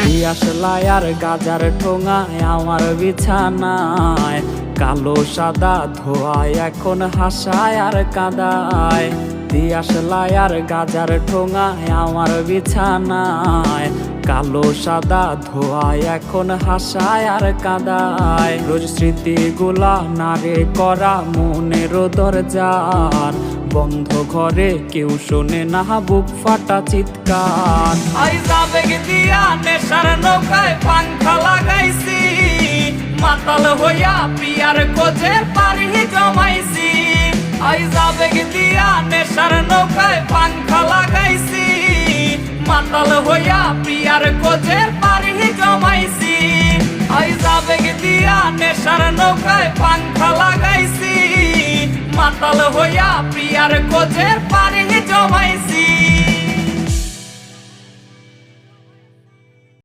দিয়াশলাই আর গাজার ঠোঙায় আমার বিছানায় কালো সাদা ধোয়ায় এখন হাসায় আর কাঁদায়। দিয়াশলাই আর গাজার ঠোঙায় আমার বিছানায় কালো সাদা ধোয়ায় এখন হাসায় আর কাঁদায়। রোজ স্মৃতিগুলা নারে করা মনের দরজার বন্ধ ঘরে কেউ শোনে না বুক ফাটা চিৎকার। আইজ আবেগ দিয়া নেশার নৌকায় পাংখা লাগাইছি, মাতাল হইয়া পিয়ার কোজে পারি জমাইছি। আইজ আবেগ দিয়া নেশার নৌকায় পাংখা লাগাইছি, মাতাল হইয়া পিয়ার কোজে পারি জমাইছি। আইজ আবেগ দিয়া নেশার নৌকায় পাংখা লাগাইছি, মাতাল হইয়া পিয়ার কোজে পারি জমাইছি।